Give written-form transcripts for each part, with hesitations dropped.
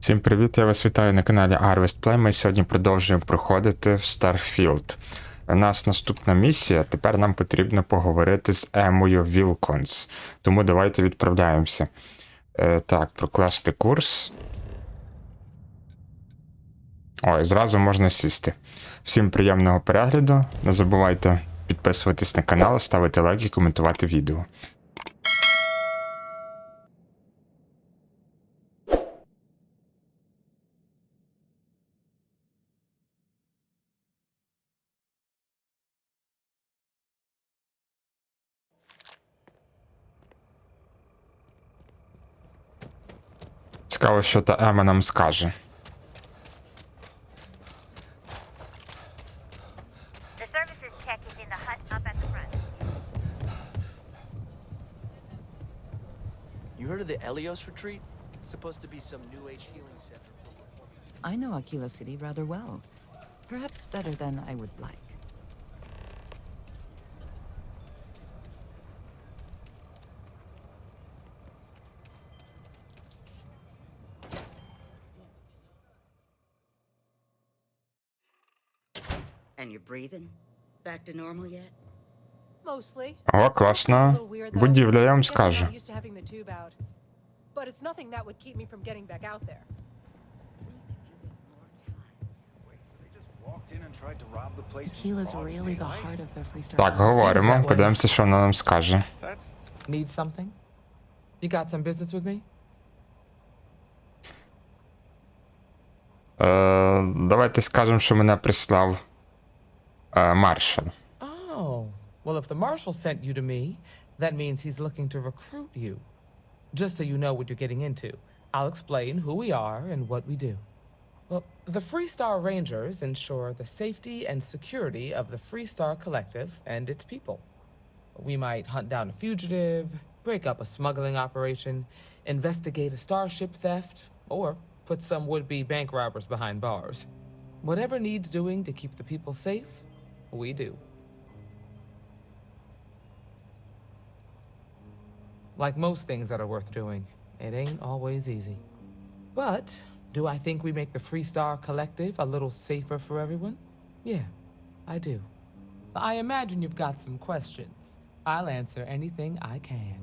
Всім привіт, я вас вітаю на каналі Harvest Play. Ми сьогодні продовжуємо проходити в Starfield. У нас наступна місія, тепер нам потрібно поговорити з Емою Вілконс. Тому давайте відправляємося. Так, прокласти курс. Ой, зразу можна сісти. Всім приємного перегляду. Не забувайте підписуватись на канал, ставити лайк і коментувати відео. Цікаво, що та Ема нам скаже. You heard of the Elios retreat? Supposed to be some new age healing center. I know Aquila City rather well. Perhaps better than I would like. And you're breathing? Back to normal yet? Mostly. О, класна будівля, я вам скажу. But it's nothing that would keep me from getting back out there. Aquila's really the heart of the Freestar. Так, говоримо, подивимося, що вона нам скаже. Need something? You got some business with me? Давайте скажемо, що мене прислав маршал. Oh, well, if the marshal sent you to me, that means he's looking to recruit you. Just so you know what you're getting into, I'll explain who we are and what we do. Well, the Freestar Rangers ensure the safety and security of the Freestar Collective and its people. We might hunt down a fugitive, break up a smuggling operation, investigate a starship theft, or put some would-be bank robbers behind bars. Whatever needs doing to keep the people safe, we do. Like most things that are worth doing, it ain't always easy. But do I think we make the Freestar Collective a little safer for everyone? Yeah, I do. I imagine you've got some questions. I'll answer anything I can.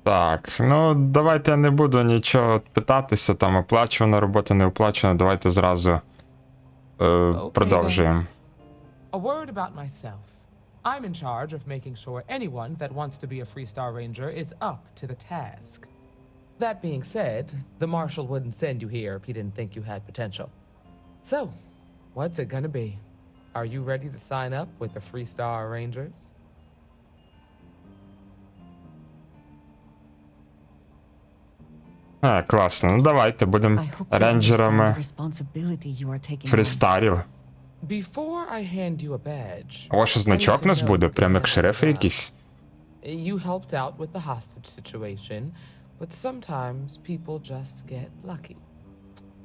Так, ну давайте я не буду нічого питатися, там оплачувана робота, не оплачувана, давайте зразу продовжуємо. A word about myself. I'm in charge of making sure anyone that wants to be a Freestar Ranger is up to the task. That being said, the Marshal wouldn't send you here if he didn't think you had potential. So, what's it gonna be? Are you ready to sign up with the Freestar Rangers? Класно, ну давайте, будемо рейнджерами фрістарів. Before I hand you a badge, О, що значок у нас буде, прям як шерифи якісь. You helped out with the hostage situation, but sometimes people just get lucky.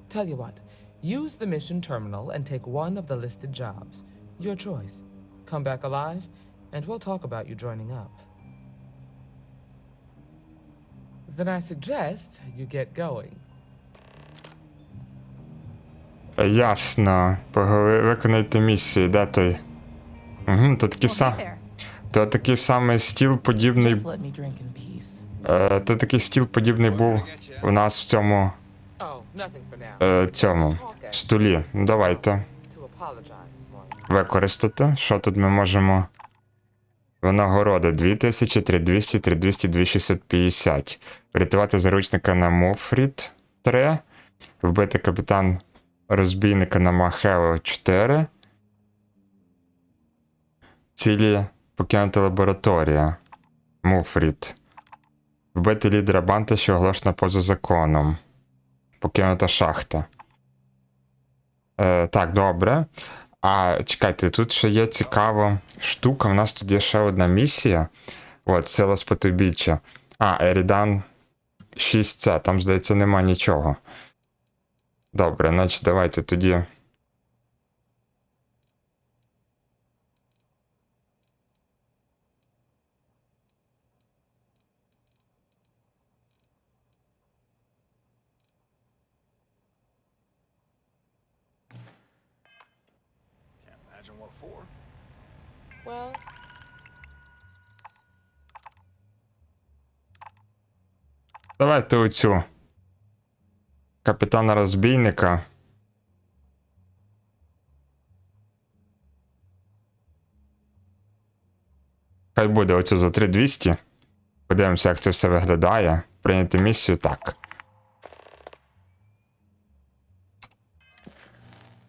Tell you what, use the mission terminal and take one of the listed jobs. Your choice. Come back alive, and we'll talk about you joining up. Then I suggest you get going. Ясно. Виконайте місію, де той? Угу, то такий самий стіл подібний. Just let me drink in peace. То такий стіл подібний був у нас в цьому Oh, nothing for now. столі. Ну, давайте To apologize for. використати. Що тут ми можемо? Винагорода 2000, 3200, 3200, 2650. Врятувати заручника на Муфрід 3. Вбити капітан розбійника на Махео 4. Цілі покинути лабораторія. Муфрід. Вбити лідера банди, що оголошена поза законом. Покинута шахта. Так, добре. А, чекайте, тут ще є цікава штука. У нас тут є ще одна місія. От, сила спотибіччя. Ерідан 6C. Там, здається, нема нічого. Добре, значить, давайте тоді. before. Well, Давайте оцю капітана-розбійника. Хай буде оцю за 3200. Подивимося, як це все виглядає. Прийняти місію, так.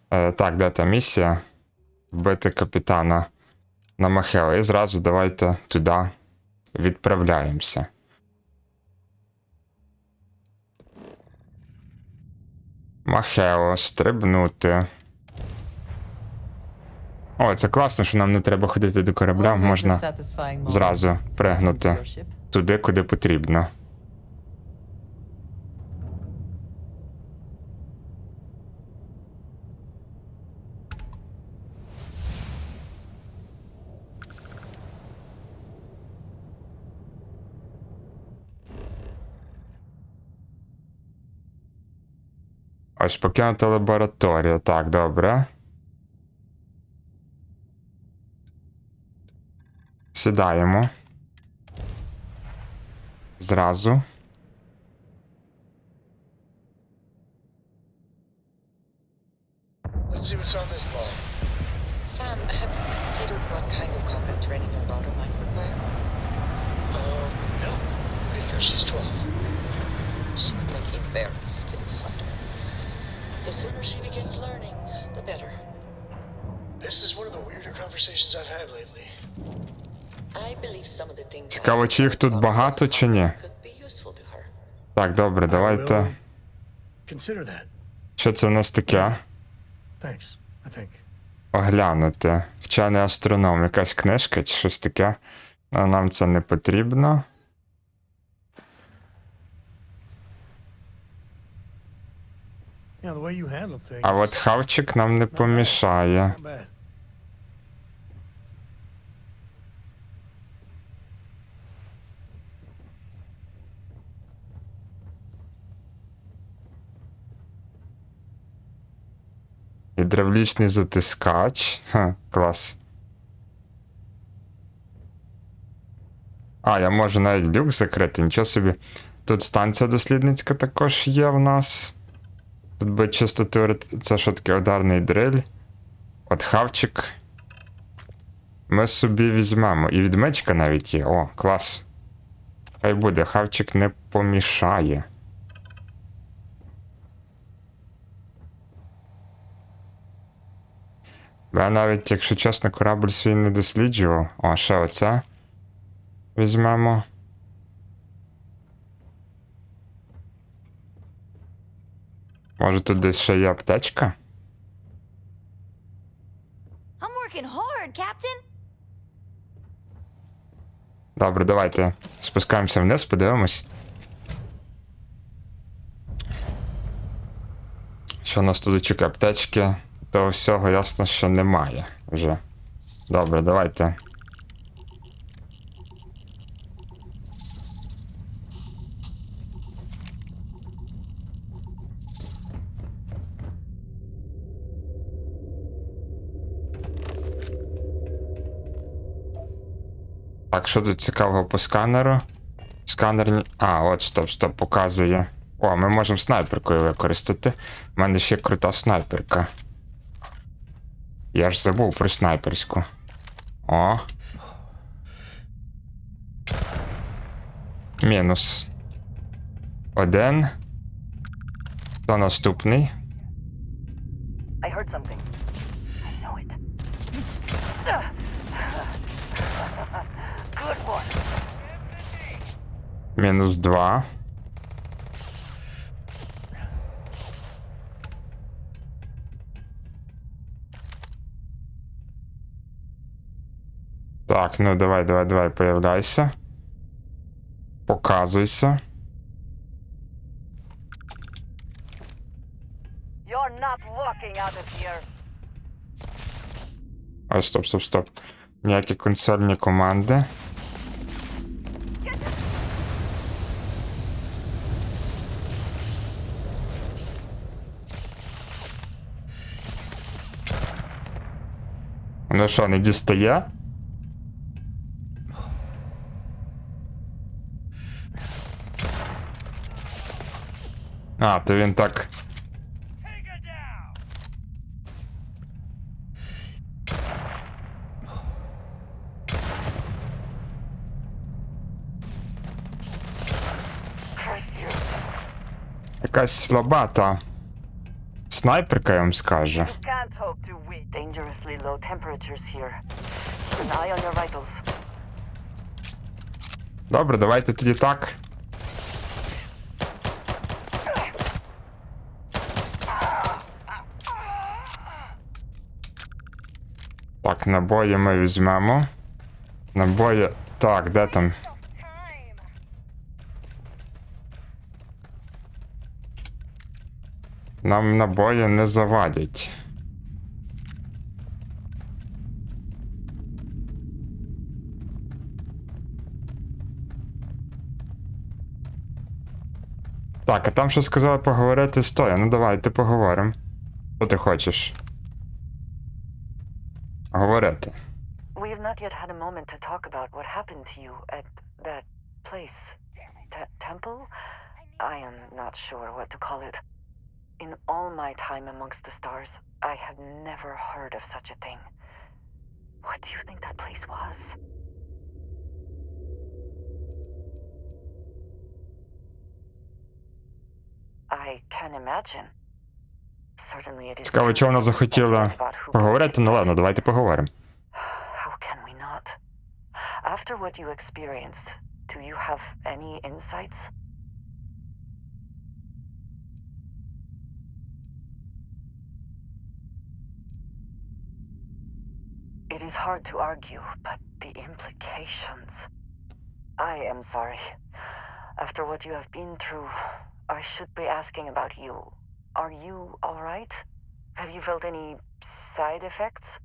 Так, де та місія? Вбити капітана на Махео. І зразу давайте туди відправляємося. Махео, стрибнути. О, це класно, що нам не треба ходити до корабля, можна зразу пригнути туди, куди потрібно. Ось покинута лабораторія. Так, добре. Сідаємо. Зразу. Let's see what's on this ball. Sam, have you considered what kind of combat training your daughter might require? No. Because she's 12. She could make a very skilled fighter. The sooner she begins learning, the better. This is one of the weirder conversations I've had lately. I believe some of the things Цікаво, чи їх тут багато, чи ні? could be useful to her. Так, добре, давайте. Consider that. Що це у нас таке? Thanks, I think. Оглянути. Вчений астроном. Якась книжка чи щось таке. Но нам це не потрібно. Yeah, the way you handle things. А от хавчик нам не помішає. Not bad. Гідравлічний затискач. Ха, клас. А, я можу навіть люк закрити, нічого собі. Тут станція дослідницька також є в нас. Тут би чисто це що таке ударний дриль. От хавчик. Ми собі візьмемо. І відмичка навіть є. О, клас. Хай буде, хавчик не помішає. Бо я навіть, якщо чесно, корабль свій не досліджував. О, ще оце. Візьмемо. Може тут десь ще є аптечка? I'm working hard, Captain. Добре, давайте спускаємося вниз, подивимось. Що у нас тут очікує? Аптечки? Того всього ясно, що немає вже. Добре, давайте. Так, що тут цікавого по сканеру? Сканер... А, от, стоп, показує. О, ми можемо снайперкою використати. У мене ще крута снайперка. Я ж забув про снайперську. О. Мінус. Один. Хто наступний? I heard something. I know it. Good one. Мінус 2. Так, ну давай, появляйся. Показуйся. You're not walking out of here. Ой, стоп. Ніякі консольні команди. Ну що, не дістає? А, то він так. Якась слабата снайперка, я вам скажу. You can't hope to win. Dangerously low temperatures here. Keep an eye on your vitals. Добре, давайте тоді так. Так, набої ми візьмемо. Набої... Так, де там? Нам набої не завадять. Так, а там що сказали поговорити з Тоя. Ну давайте поговоримо. Що ти хочеш? Говорити. We've not yet had a moment to talk about what happened to you at that place. Temple? I am not sure what to call it. In all my time amongst the stars, I have never heard of such a thing. What do you think that place was? I can imagine. Certainly it is. Цікаво, чого вона захотіла поговорити? Ну ладно, давайте поговоримо. How can we not? After what you experienced, do you have any insights? It is hard to argue, but the implications... I am sorry. After what you have been through, I should be asking about you. Are you all right? Have you felt any side effects?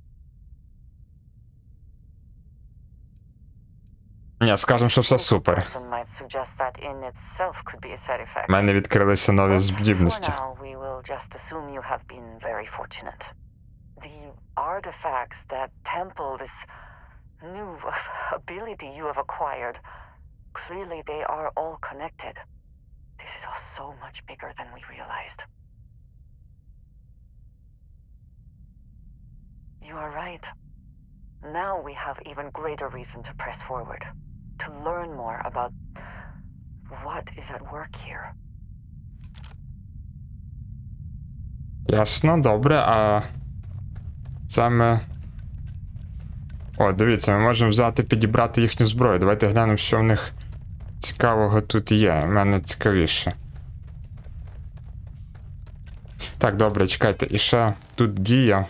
Ні, скажемо, що все супер. Person might suggest that in itself could be a side effect. У мене відкрилися нові For здібності. now, we will just assume you have been very fortunate. The artifacts that temple this new ability you have acquired, clearly they are all connected. This is all so much bigger than we realized. You are right. Now we have even greater reason to press forward, to learn more about what is at work here. Ясно, добре, а це ми... О, дивіться, ми можемо взяти, підібрати їхню зброю. Давайте глянемо, що в них цікавого тут є. У мене цікавіше. Так, добре, чекайте. І ще тут дія.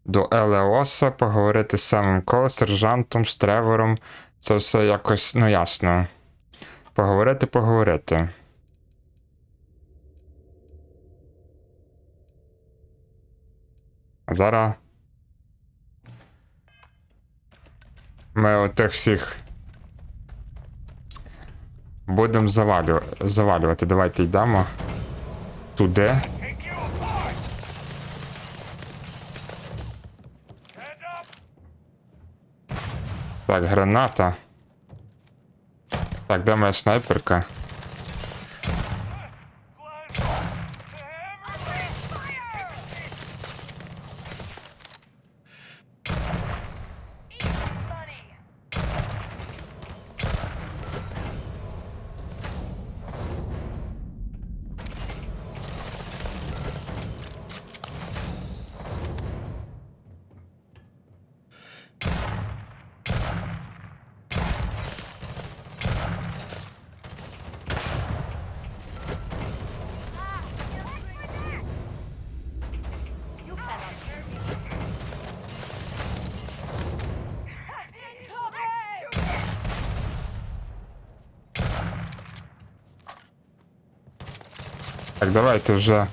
До Елеоса, поговорити з самим Ко, сержантом, з Тревором. Це все якось, ну ясно. Поговорити. А зараз ми отих всіх будемо завалювати. Давайте йдемо туди. Так, граната. Так, де моя снайперка? Так, давайте вже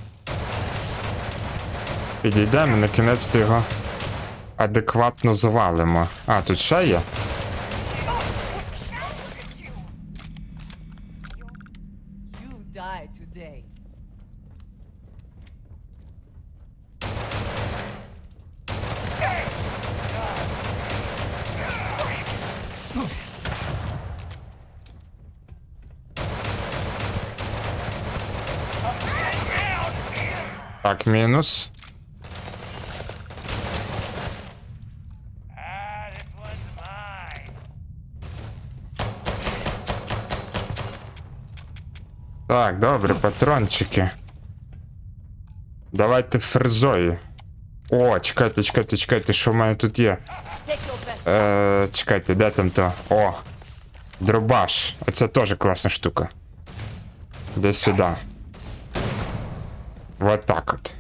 підійдемо, на кінець його адекватно завалимо. А, тут ще є? You die today. Так, мінус. Так, добре, патрончики. Давайте фрезою. О, чекайте, що в мене тут є? Чекайте, де там то? О! Дробаш. Оце теж класна штука. Десь сюди. Вот так от.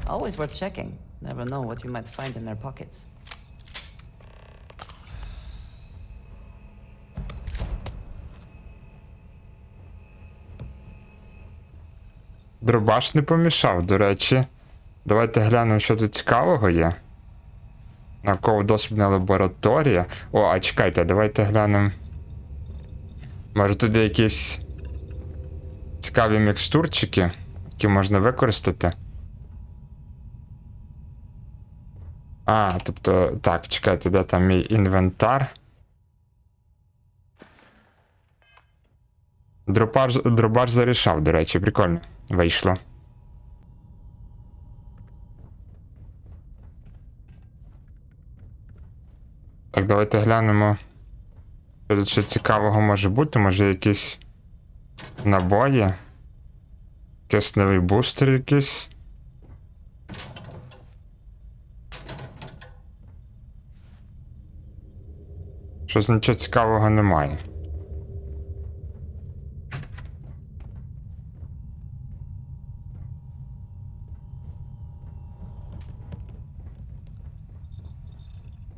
Always worth checking. Never know what you might find in their pockets. Дробаш не помішав, до речі. Давайте глянемо, що тут цікавого є. Науково-дослідна лабораторія. О, а чекайте, давайте глянемо. Може тут є якісь цікаві мікстурчики, які можна використати. А, тобто, так, чекайте, де там мій інвентар? Дробаш зарішав, до речі, прикольно. Вийшло. Так, давайте глянемо. Що тут ще цікавого може бути? Може якісь набої? Кисневий бустер якийсь? Щось нічого цікавого немає.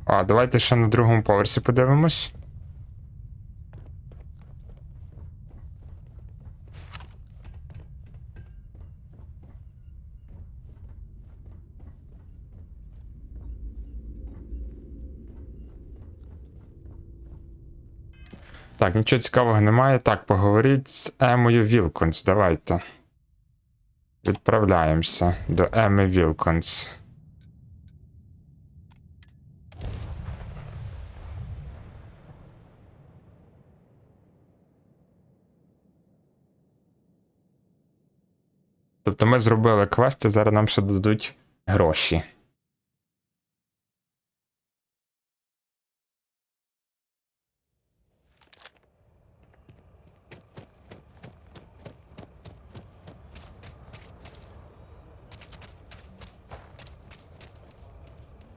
А, давайте ще на другому поверсі подивимось. Так, нічого цікавого немає. Так, поговоріть з Емою Вілконс. Давайте. Відправляємося до Еми Вілконс. Тобто ми зробили квест, і зараз нам ще дадуть гроші.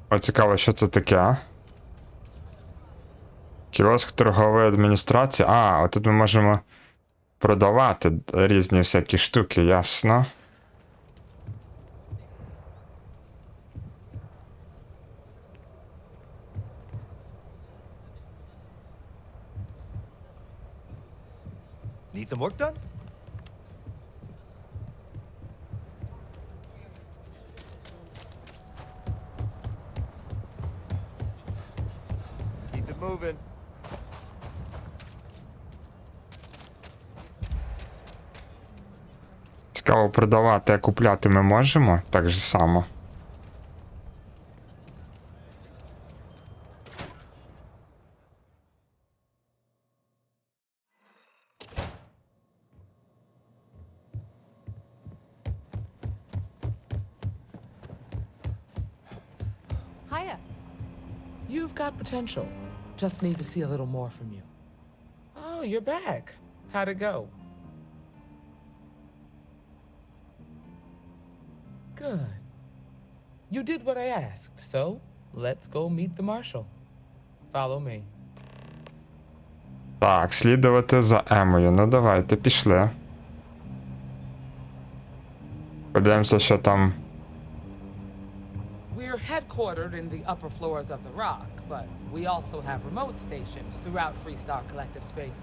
О, цікаво, що це таке? Кіоск торгової адміністрації. А, отут ми можемо продавати різні всякі штуки, ясно. Need some work done? Keep it moving. Цікаво, продавати, а купляти ми можемо? Так же само. Hiya. You've got potential. Just need to see a little more from you. Oh, you're back. How'd it go? Good. You did what I asked, so let's go meet the marshal. Follow me. Так, слідувати за Емою. Ну давайте, пішли. Подивимося, що там. We're headquartered in the upper floors of the Rock, but we also have remote stations throughout Freestar Collective space.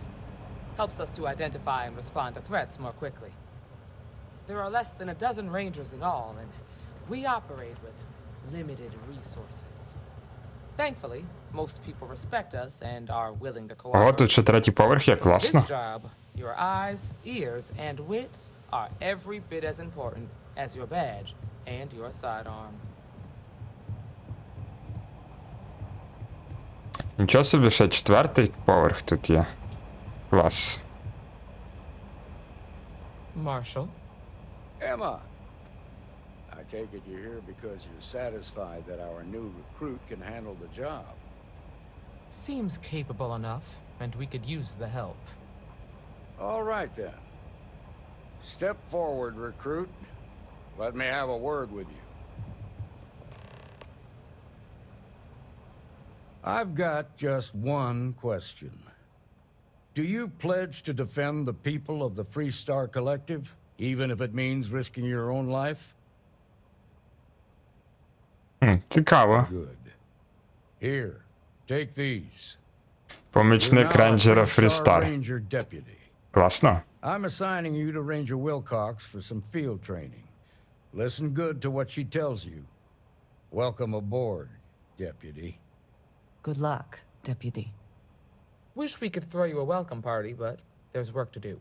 Helps us to identify and respond to threats more quickly. There are less than a dozen Rangers in all, and we operate with limited resources. Thankfully, most people respect us and are willing to Ого, cooperate. тут ще третій поверх є, This класно. job, your eyes, ears, and wits are every bit as important as your badge and your sidearm. Нічого собі, ще четвертий поверх тут є. Клас. Marshal. Emma! I take it you're here because you're satisfied that our new recruit can handle the job. Seems capable enough, and we could use the help. All right, then. Step forward, recruit. Let me have a word with you. I've got just one question. Do you pledge to defend the people of the Free Star Collective, even if it means risking your own life? Цікаво. Good. Here, take these. Помічник рейнджера Free Star Фрістар. Ranger deputy. Класно. I'm assigning you to Ranger Wilcox for some field training. Listen good to what she tells you. Welcome aboard, deputy. Good luck, Deputy. Wish we could throw you a welcome party, but there's work to do.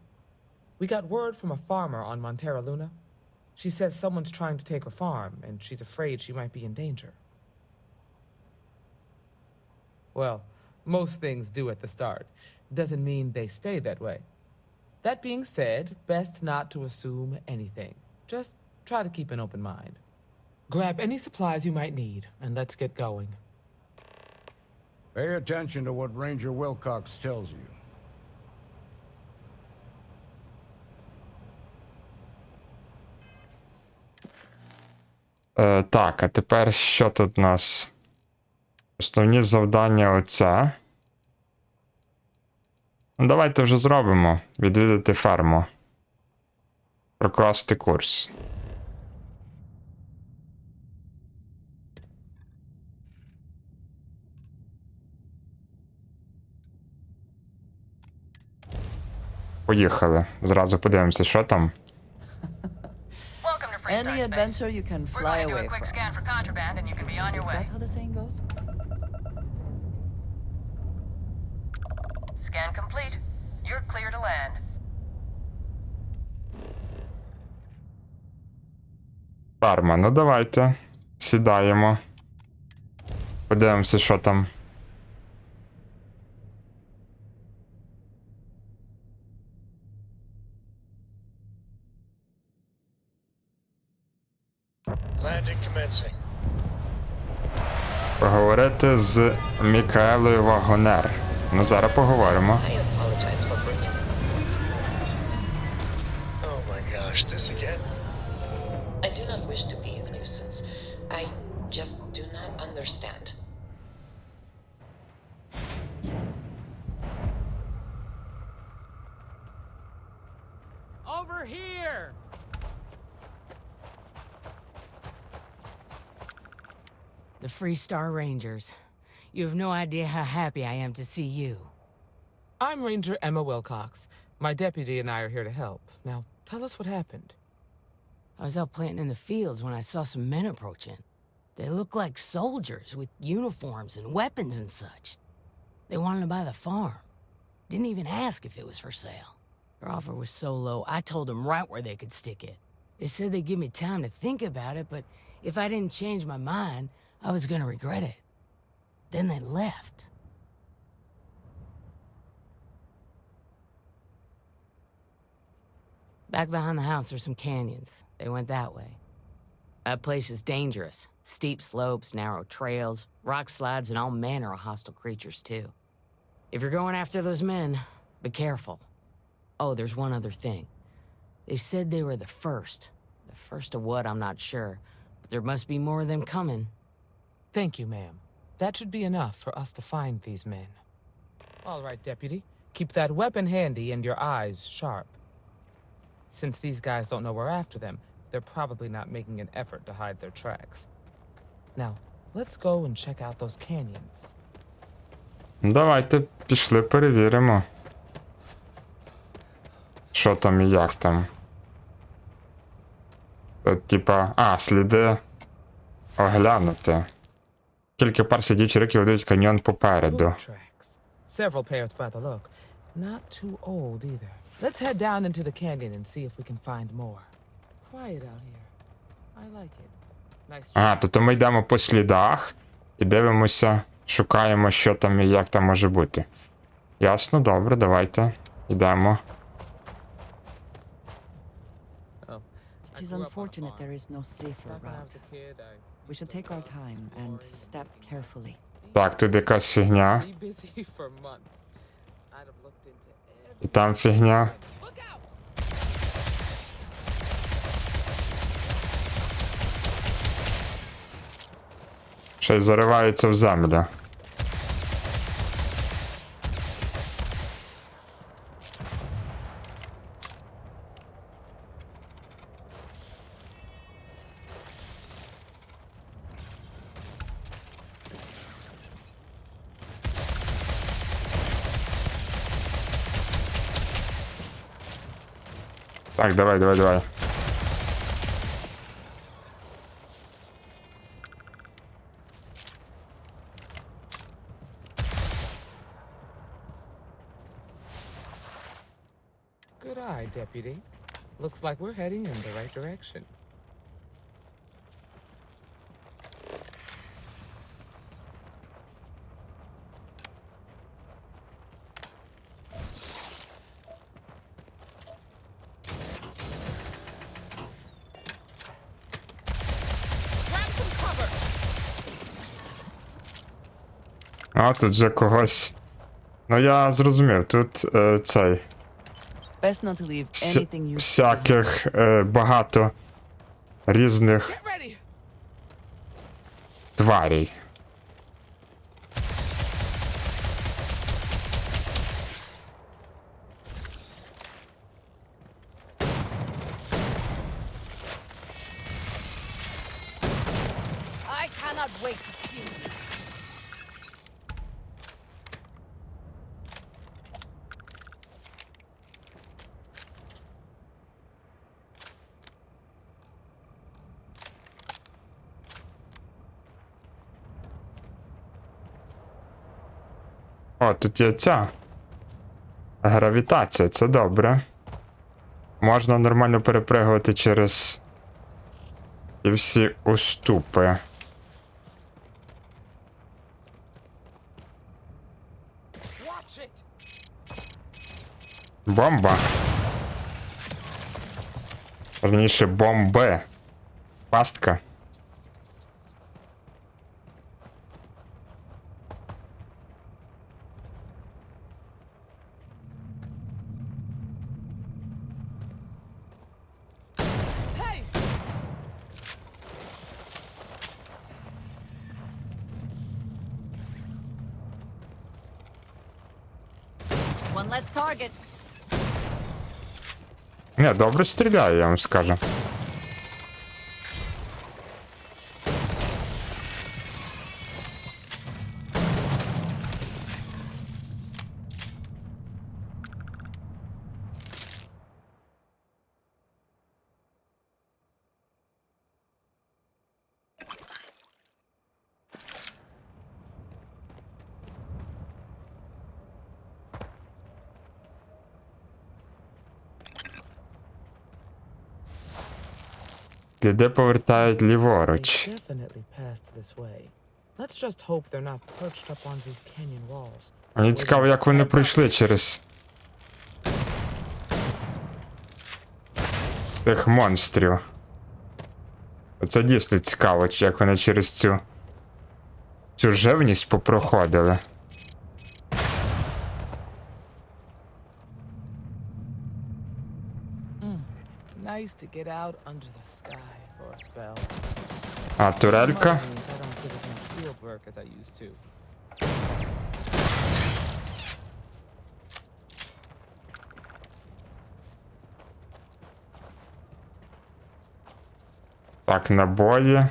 We got word from a farmer on Montera Luna. She says someone's trying to take her farm, and she's afraid she might be in danger. Well, most things do at the start. Doesn't mean they stay that way. That being said, best not to assume anything. Just try to keep an open mind. Grab any supplies you might need, and let's get going. Pay attention to what Ranger Wilcox tells you. Так, а тепер що тут у нас? Основні завдання оце. Ну, давайте вже зробимо. Відвідати ферму. Прокласти курс. Поїхали. Зразу подивимося, що там. Any adventure you can fly away from. Is that how the saying goes? Scan complete. You're clear to land. Ферма, ну давайте. Сідаємо. Подивимося, що там. Landing commencing. Поговорити з Мікаелою Вагонер. Ну, зараз поговоримо. I apologize for bringing Oh my gosh, this again? I do not wish to be a nuisance. I just do not understand. Over here! The Free Star Rangers. You have no idea how happy I am to see you. I'm Ranger Emma Wilcox. My deputy and I are here to help. Now, tell us what happened. I was out planting in the fields when I saw some men approaching. They looked like soldiers with uniforms and weapons and such. They wanted to buy the farm. Didn't even ask if it was for sale. Their offer was so low, I told them right where they could stick it. They said they'd give me time to think about it, but if I didn't change my mind, I was gonna regret it. Then they left. Back behind the house are some canyons. They went that way. That place is dangerous. Steep slopes, narrow trails, rock slides, and all manner of hostile creatures, too. If you're going after those men, be careful. Oh, there's one other thing. They said they were the first. The first of what, I'm not sure. But there must be more of them coming. Thank you, ma'am. That should be enough for us to find these men. All right, deputy. Keep that weapon handy and your eyes sharp. Since these guys don't know we're after them, they're probably not making an effort to hide their tracks. Now, let's go and check out those canyons. Давайте пішли перевіримо. Що там і як там. Тут, типа, сліди оглянути. Кілька пар сидючих риків ведуть каньйон попереду. Boot tracks. Several pairs by the look. Not too old either. Let's head down into the canyon and see if we can find more. Quiet out here. I like it. Nice. Ага, тобто ми йдемо по слідах і дивимося, шукаємо, що там і як там може бути. Ясно, добре, давайте. Йдемо. It is unfortunate there is no safer route. We should take our time and step carefully. Так, тут якась фігня. І там фігня. Ще й заривається в землю. Так, давай. Good eye, Deputy. Looks like we're heading in the right direction. А, тут же когось. Ну я зрозумів, тут цей. Best not to leave anything useful. Всяких багато різних тварей. I cannot wait to see you. О, тут є ця гравітація, це добре. Можна нормально перепригувати через і всі уступи. Бомба. Верніше, бомби. Пастка. One less target. Не, добре стріляє, я вам скажу. Де повертають ліворуч. Мені цікаво, як вони пройшли через тих монстрів. Оце дійсно цікаво, як вони через цю живність попроходили. Nice to get out under the sky for a spell. А турелька? I don't get as much field work as I used to. Так, набої.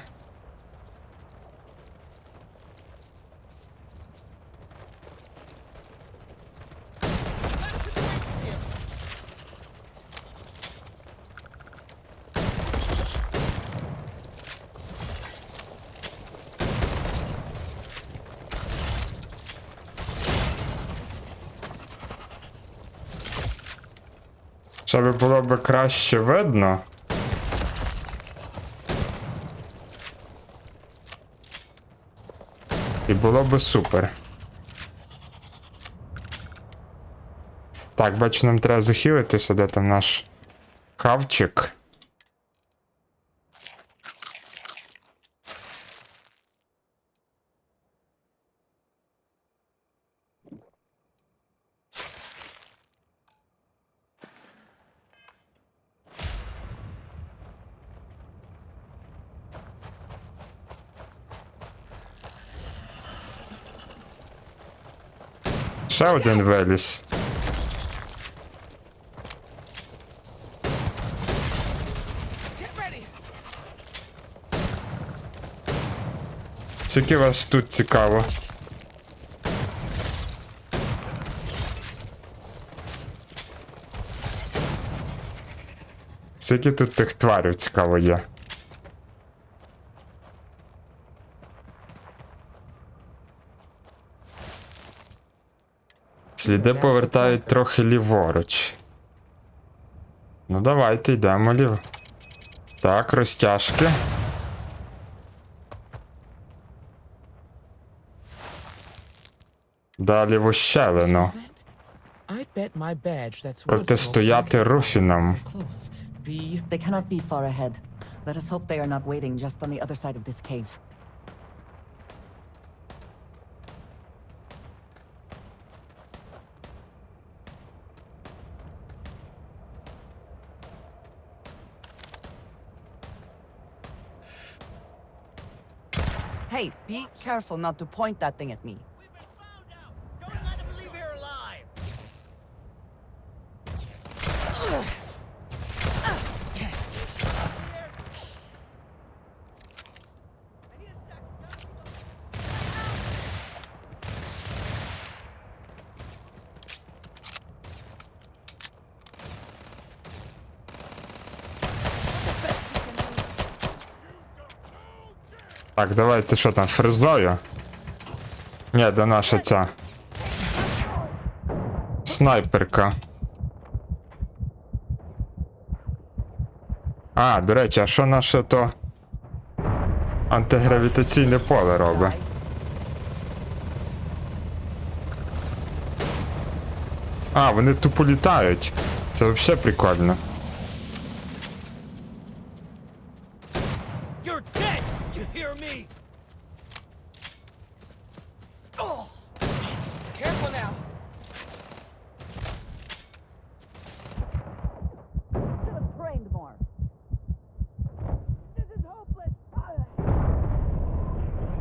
Щоб було б краще видно. І було б супер. Так, бачу, нам треба захилитися, де там наш хавчик. Ще один виліз. Скільки вас тут цікаво? Скільки тут тих тварів цікаво є? Сліди повертають трохи ліворуч. Ну давайте йдемо ліво. Так, розтяжки. Далі в ущелину. Протистояти руфінам. They cannot be far ahead. Let us hope they are not waiting just on the other side of this cave. Hey, be careful not to point that thing at me. Так, давайте, що там, фризою? Ні, де наша ця снайперка. А, до речі, а що наше то антигравітаційне поле робить? А, вони тупо літають. Це взагалі прикольно.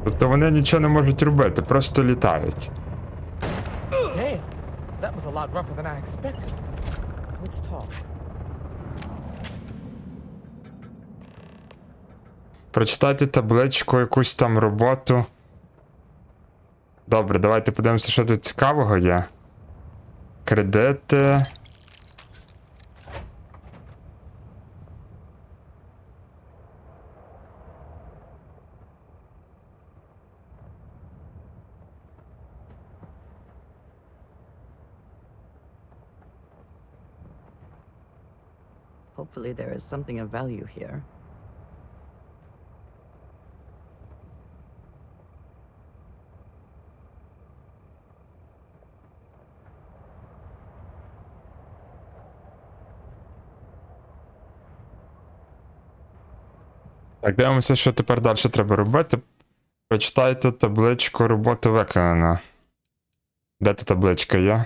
Тобто вони нічого не можуть робити, просто літають. Damn, that was a lot rougher than I expected. Let's talk. Прочитайте табличку, якусь там роботу. Добре, давайте подивимося, що тут цікавого є. Кредити. Hopefully there is something of value here. Так, дивимося, що тепер далі треба робити. Прочитайте табличку роботи виконано. Де та табличка є?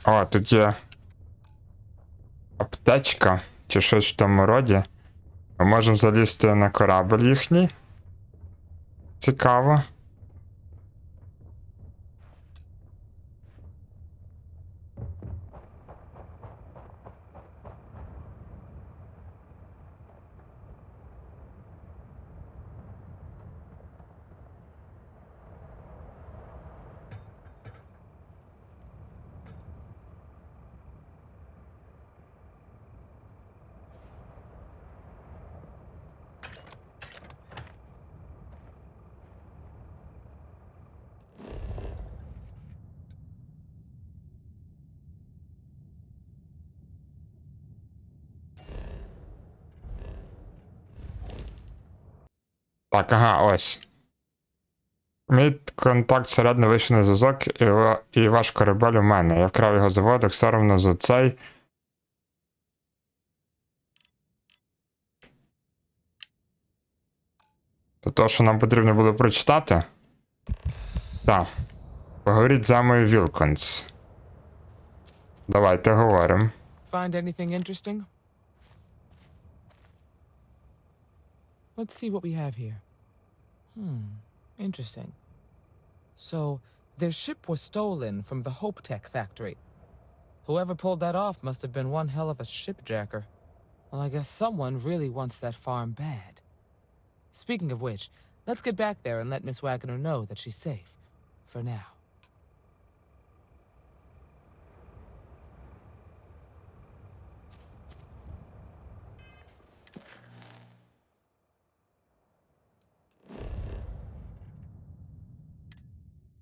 О, тут є аптечка, чи щось в тому роді. Ми можемо залізти на корабль їхній. Цікаво. Так, ага, ось. Мій контакт середньо вийшов на зв'язок, і ваш корабель у мене. Я вкрав його заводок, соромно за цей. То того, що нам потрібно було прочитати? Так. Поговоріть з Емою Вілконс. Давайте говоримо. Find anything interesting? Let's see what we have here. Interesting. So, their ship was stolen from the Hope Tech factory. Whoever pulled that off must have been one hell of a shipjacker. Well, I guess someone really wants that farm bad. Speaking of which, let's get back there and let Miss Wagner know that she's safe. For now.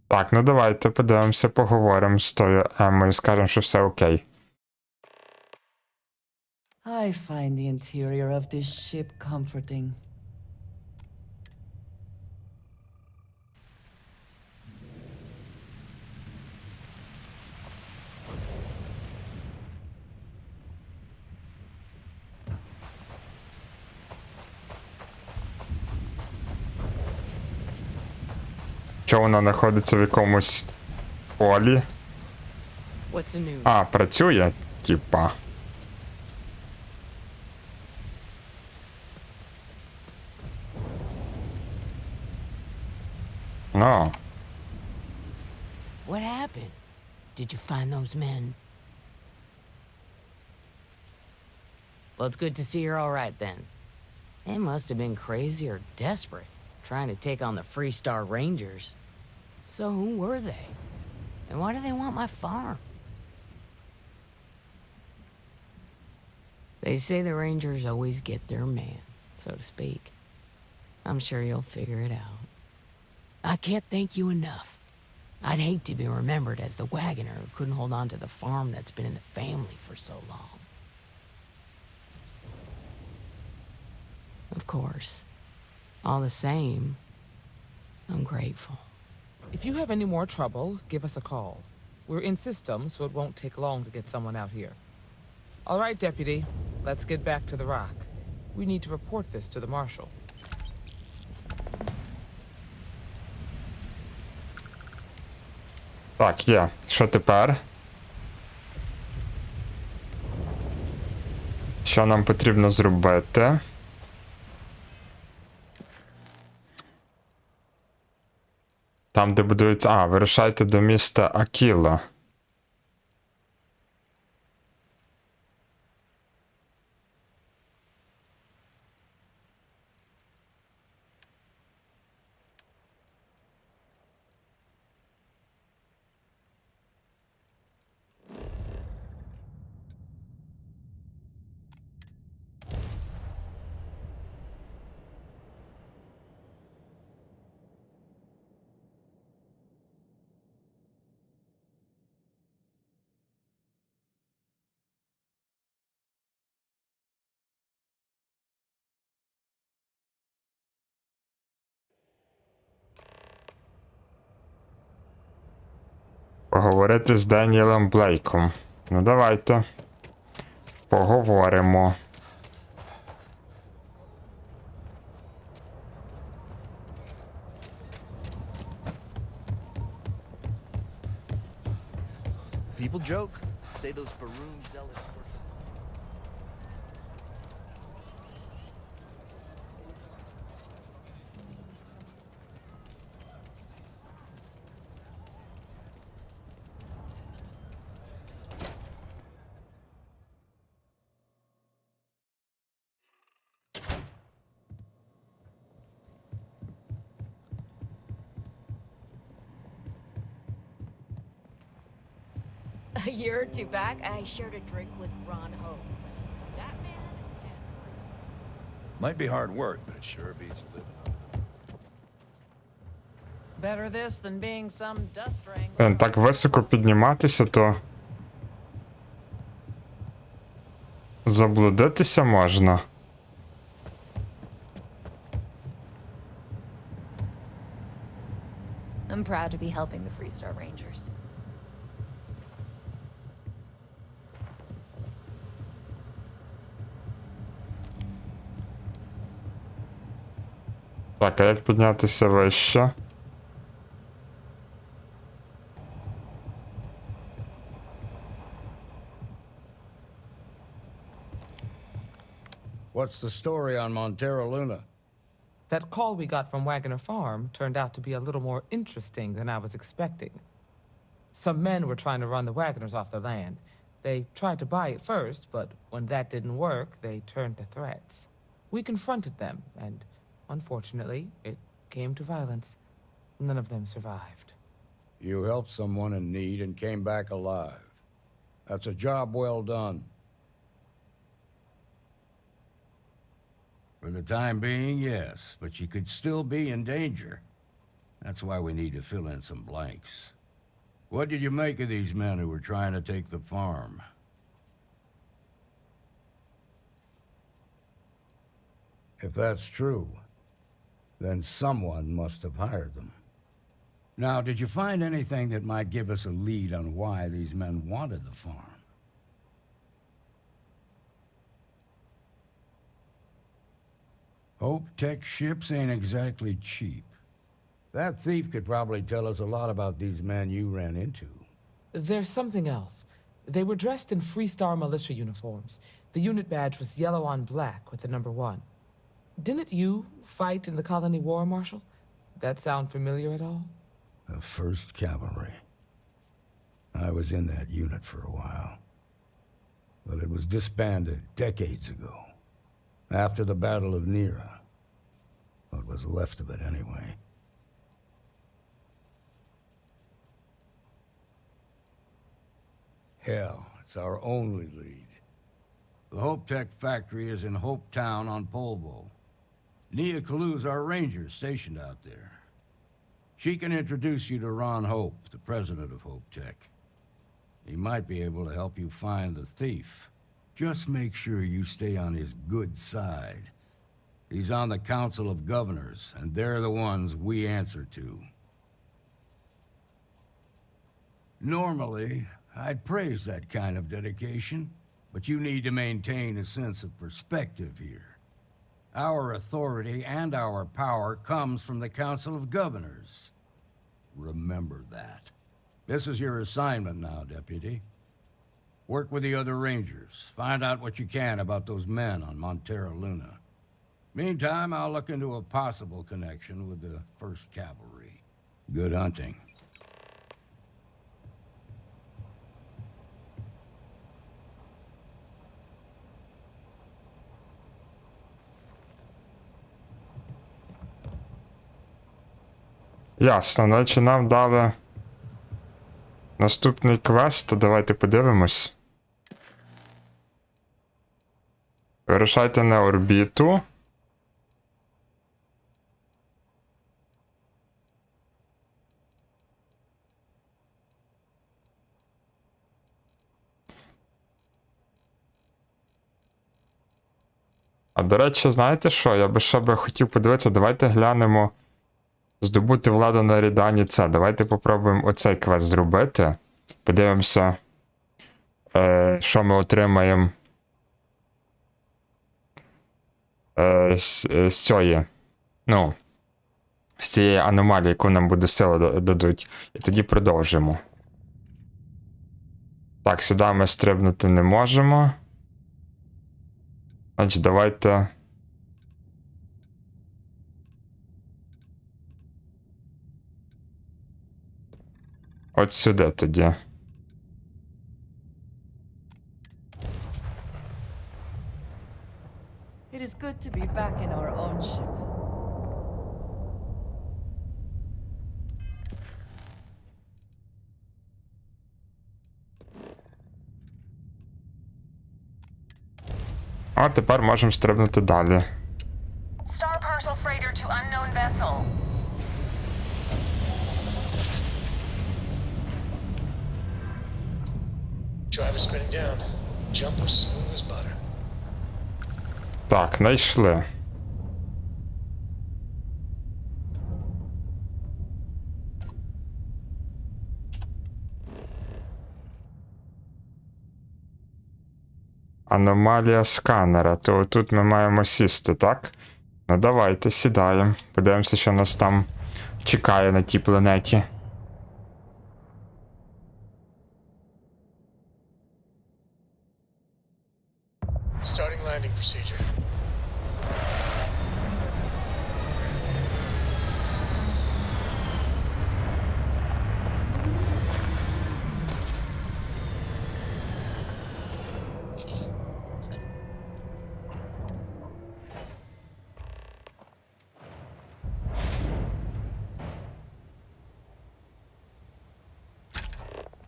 Так, ну давайте подивимося, поговоримо з тою Еммою, скажемо, що все окей. I find the interior of this ship comforting. Що вона знаходиться в якомусь полі? What's the news? А, працює, типа. Ну. What happened? Did you find those men? Well, it's good to see you're all right then. They must have been crazy or desperate, trying to take on the Freestar Rangers. So who were they? And why do they want my farm? They say the Rangers always get their man, so to speak. I'm sure you'll figure it out. I can't thank you enough. I'd hate to be remembered as the wagoner who couldn't hold on to the farm that's been in the family for so long. Of course. All the same, I'm grateful. If you have any more trouble, give us a call. We're in system, so it won't take long to get someone out here. All right, Deputy. Let's get back to the Rock. We need to report this to the Marshal. Так, є. Що тепер? Що нам потрібно зробити? Там, де будується... А, вирушайте до міста Акіла. Поговорити з Деніелом Блейком. Ну давайте. Поговоримо. People joke, say those Faroon zealots were... A year or two back, I shared a drink with Ron Ho. That man... Might be hard work, but it sure beats living on it. Better this than being some dust wrangler. Так високо підніматися, то... Заблудитися можна. I'm proud to be helping the Freestar Rangers. Так, а як піднятися вище? What's the story on Montero Luna? That call we got from Wagoner Farm turned out to be a little more interesting than I was expecting. Some men were trying to run the Wagoners off their land. They tried to buy it first, but when that didn't work, they turned to threats. We confronted them, and unfortunately, it came to violence. None of them survived. You helped someone in need and came back alive. That's a job well done. For the time being, yes, but you could still be in danger. That's why we need to fill in some blanks. What did you make of these men who were trying to take the farm? If that's true, then someone must have hired them. Now, did you find anything that might give us a lead on why these men wanted the farm? Hope Tech ships ain't exactly cheap. That thief could probably tell us a lot about these men you ran into. There's something else. They were dressed in Freestar militia uniforms. The unit badge was yellow on black with the number 1. Didn't you fight in the Colony War, Marshal? That sound familiar at all? The 1st Cavalry. I was in that unit for a while. But it was disbanded decades ago. After the Battle of Nera. What was left of it, anyway. Hell, it's our only lead. The Hope Tech factory is in Hope Town on Polvo. Nia Kalu's our ranger stationed out there. She can introduce you to Ron Hope, the president of Hope Tech. He might be able to help you find the thief. Just make sure you stay on his good side. He's on the Council of Governors, and they're the ones we answer to. Normally, I'd praise that kind of dedication, but you need to maintain a sense of perspective here. Our authority and our power comes from the Council of Governors. Remember that. This is your assignment now, Deputy. Work with the other Rangers. Find out what you can about those men on Montero Luna. Meantime, I'll look into a possible connection with the 1st Cavalry. Good hunting. Ясно, наче нам дали наступний квест, давайте подивимось. Вирушайте на орбіту. А до речі, знаєте що? Я би ще хотів подивитися, давайте глянемо. Здобути владу на Ерідані це. Давайте попробуємо оцей квест зробити. Подивимося, що ми отримаємо з цієї. Ну, з цієї аномалії, яку нам буде сила дадуть. І тоді продовжимо. Так, сюди ми стрибнути не можемо. Значить, давайте... От сюди тоді. It is good to be back in our own ship. А тепер можемо стрибнути далі. Star partial freighter to unknown vessel. Driver spinning down. Jumper smooth as butter. Так, знайшли. Аномалія сканера. То тут ми маємо сісти, так? Ну давайте, сідаємо. Подивимося, що нас там чекає на тій планеті. Starting landing procedure.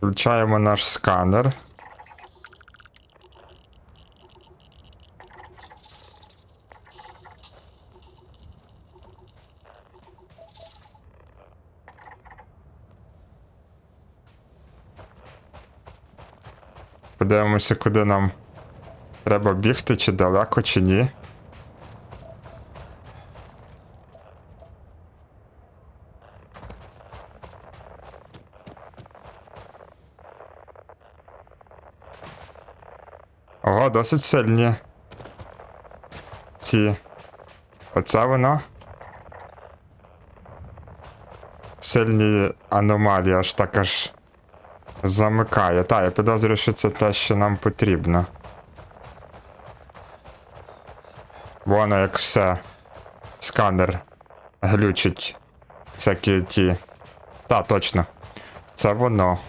Включаємо наш сканер. Подивимося, куди нам треба бігти, чи далеко, чи ні. Ого, досить сильні. Ці. Оце воно. Сильні аномалії, аж так аж замикає. Та, я підозрюю, що це те, що нам потрібно. Бо воно як все. Сканер глючить. Всякі ті. Та, точно. Це воно.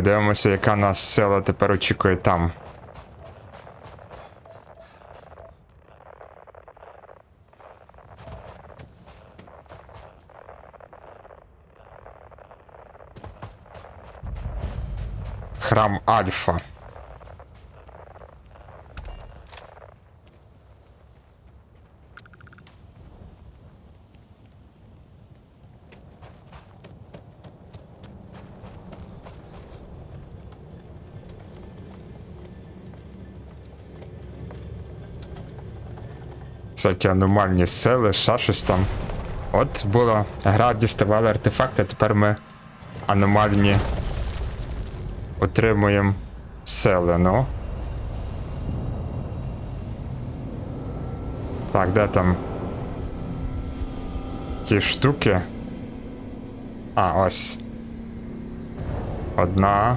Подивимося, яка нас сила тепер очікує там. Храм Альфа. Всякі аномальні сили, ще щось там. От була гра, діставали артефакти, а тепер ми аномальні отримуємо сили, ну. Так, де там ті штуки? А, ось. Одна.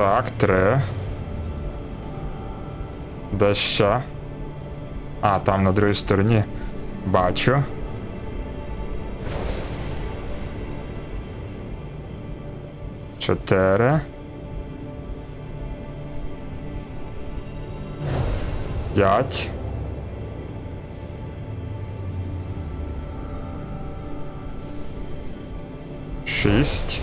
Так, 3. Де ще? А, там на другій стороні. Бачу. Чотири. 5. 6.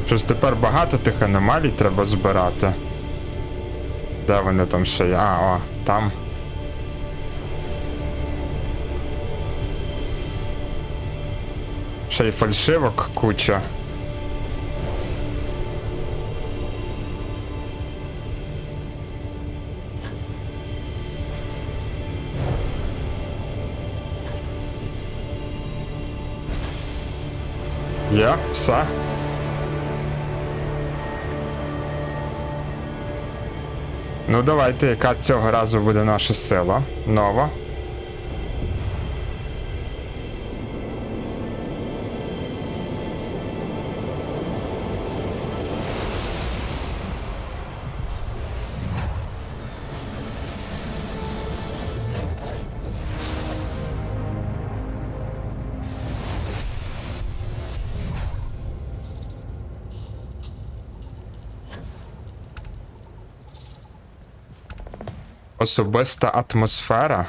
Щось тепер багато тих аномалій треба збирати. Де вони там ще є? А, о, там. Ще й фальшивок куча. Є, все. Ну давайте, яка цього разу буде наша сила? Нова. Особиста атмосфера.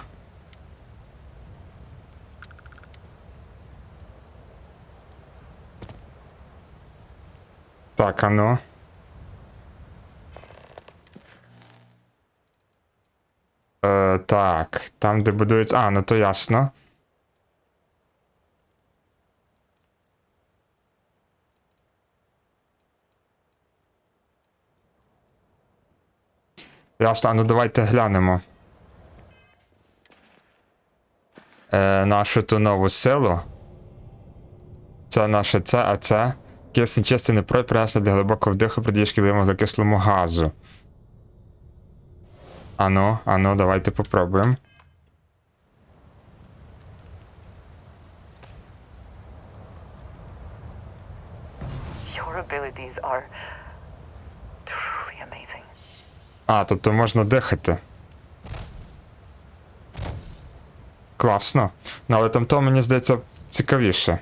Так, а ну. Так, там, де будується... А, ну то ясно. Ясно, ну давайте глянемо. Нашу ту нову силу. Це наше це, а це. Кисень чистий не пройд, принесений для глибокого вдиху, придіє шкідливому вуглекислому газу. Ану, давайте попробуємо. Your abilities are truly amazing. А, тобто можна дихати. Класно. Ну, але там то, мені здається, цікавіше.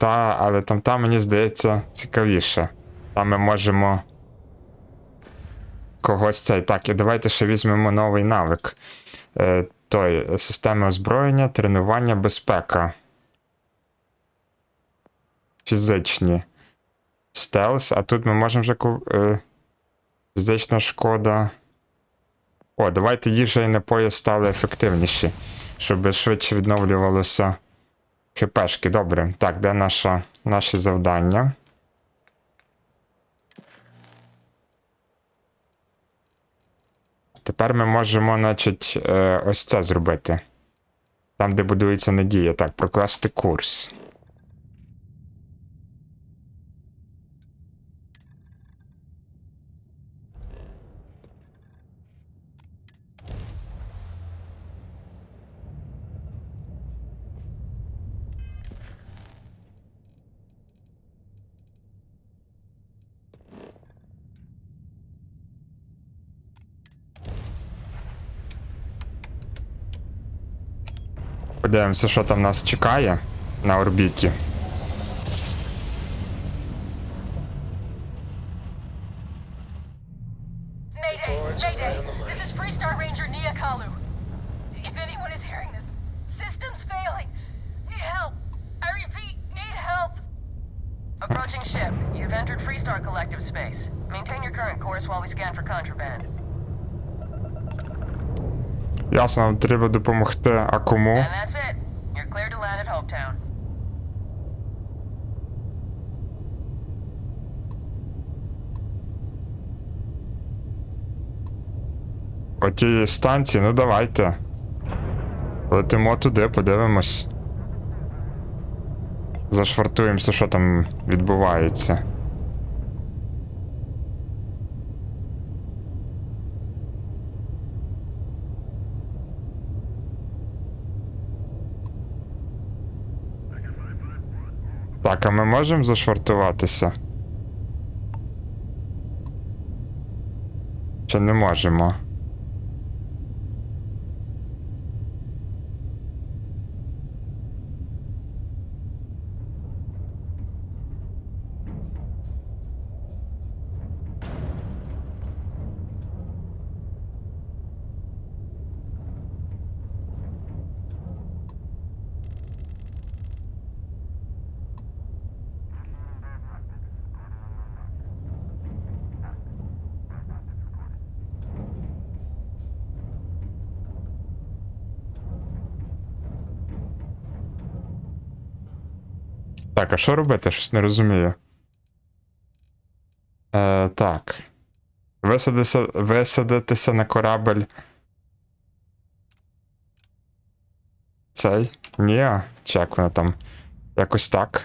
Але там, мені здається, цікавіше. Там ми можемо когось цей. Так, і давайте ще візьмемо новий навик. Системи озброєння, тренування, безпека. Фізичні. Стелс, а тут ми можемо вже фізична шкода. О, давайте їжа і напої стали ефективніші, щоб швидше відновлювалося хпшки. Добре. Так, де наші завдання? Тепер ми можемо, значить, ось це зробити. Там, де будується надія. Так, прокласти курс. Подивимося, що там нас чекає на орбіті. Mayday! This is Freestar Ranger Nia Kalu. If anyone is hearing this, system's failing. Need help. I repeat, need help. Approaching ship. You've entered Freestar Collective space. Maintain your current course while we scan for contraband. Ясно, нам треба допомогти. А кому? And that's it. You're clear to land at Hopetown. По тій станції, ну давайте. Летимо туди, подивимось. Зашвартуємося, що там відбувається. Так, а ми можемо зашвартуватися? Чи не можемо? Так, а що робити? Щось не розумію. Так. Висадитися на корабель. Цей? Ні, чи як вона там? Якось так.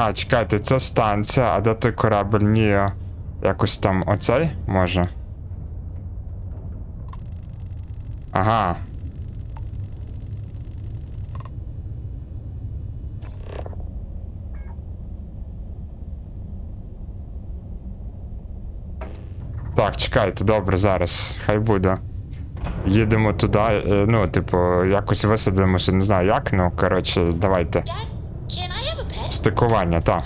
А, чекайте, це станція, а де той корабель? Ні, якось там оцей, може? Ага. Так, чекайте, добре, зараз, хай буде. Їдемо туди, ну, типу, якось висадимося, не знаю як, ну, коротше, давайте. Стикування, так.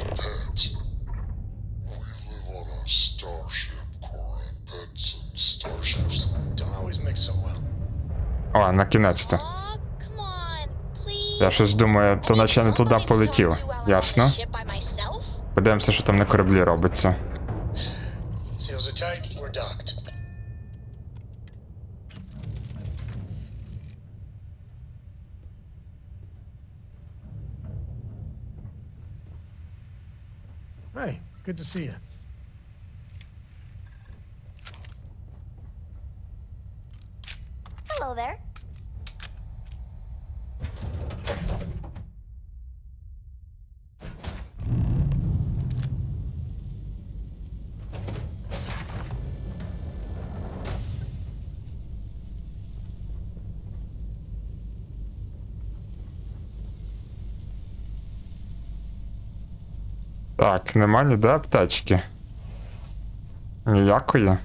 О, накінець-то. Я щось думаю, то наче не туди полетів. Ясно? Подивимося, що там на кораблі робиться. Seals are tight, we're docked. Hey, good to see you. Hello there. Так, нема ніде аптечки. Ніякої.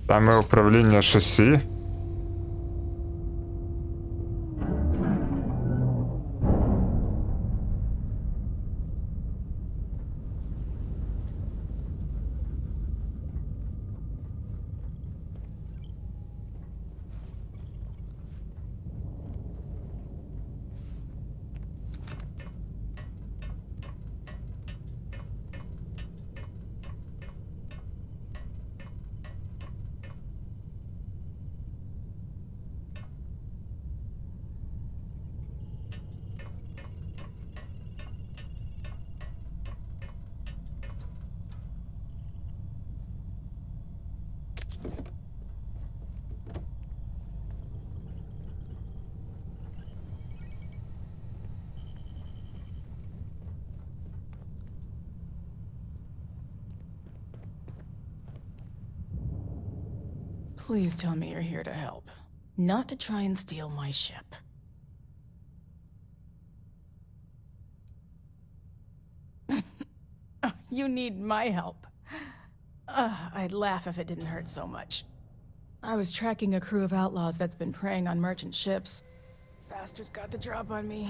Саме управління шасі. Please tell me you're here to help, not to try and steal my ship. You need my help. I'd laugh if it didn't hurt so much. I was tracking a crew of outlaws that's been preying on merchant ships. Bastards got the drop on me.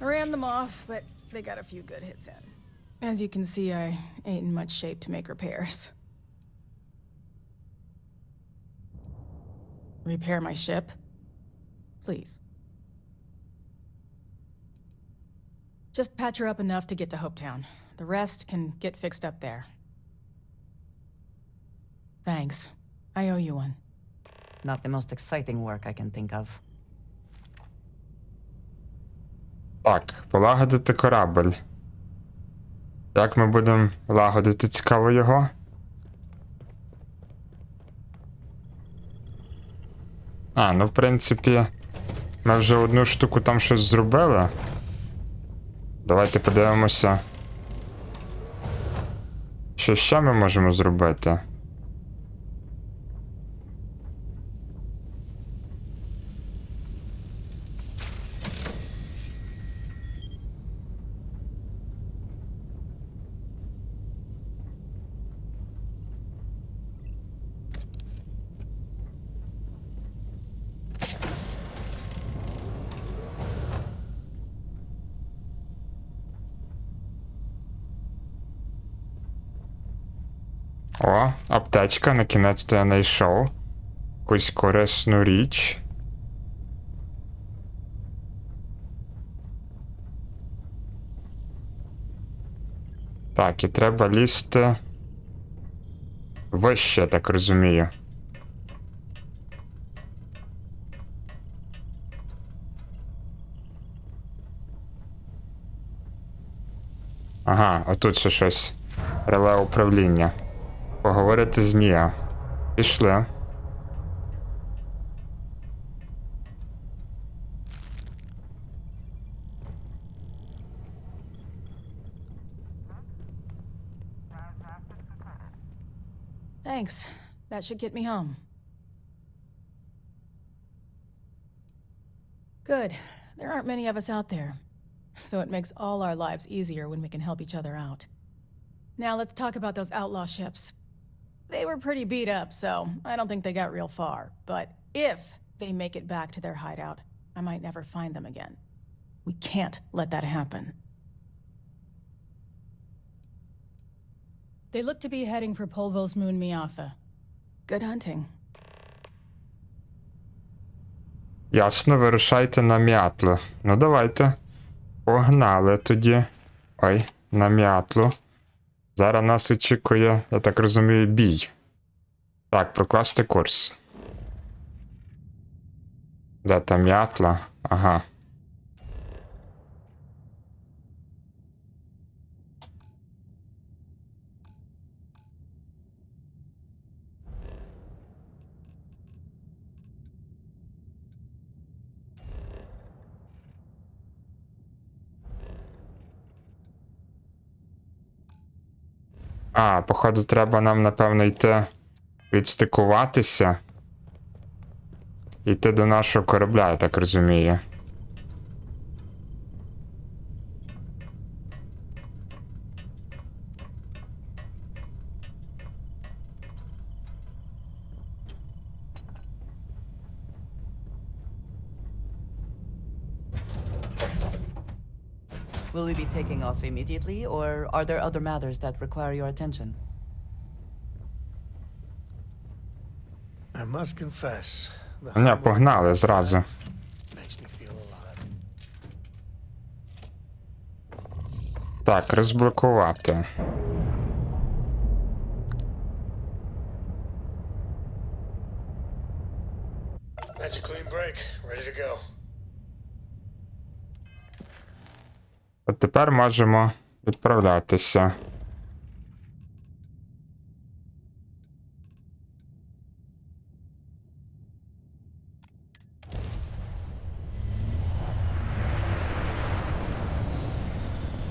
I ran them off, but they got a few good hits in. As you can see, I ain't in much shape to make repairs. Repair my ship? Please. Just patch her up enough to get to Hopetown. The rest can get fixed up there. Thanks. I owe you one. Not the most exciting work I can think of. Так, полагодити корабель. Як ми будемо лагодити, цікаво, його? А, ну в принципі, ми вже одну штуку там щось зробили. Давайте подивимося. Що ще ми можемо зробити? О, аптечка, на кінець-то я знайшов. Якусь корисну річ. Так, і треба лізти вище, я так розумію. Ага, отут ще щось. Реле управління. Поговорити з Ніа. Пішли. Thanks. That should get me home. Good. There aren't many of us out there. So it makes all our lives easier when we can help each other out. Now let's talk about those outlaw ships. They were pretty beat up, so I don't think they got real far. But if they make it back to their hideout, I might never find them again. We can't let that happen. They look to be heading for Polvo's moon Miatha. Good hunting. Ясно, вирушайте на Міатлу. Ну давайте. Погнали тоді. Ой, на Міатлу. Зараз нас очікує, я так розумію, бій. Так, прокласти курс. Де там Міатла? Ага. А, походу, треба нам, напевно, йти відстикуватися. Йти до нашого корабля, я так розумію. Will we be taking off immediately, or are there other matters that require your attention? I must confess. Не, погнали зразу. Makes me feel alive. Так, розблокувати. That's a clean break. Ready to go. От тепер можемо відправлятися.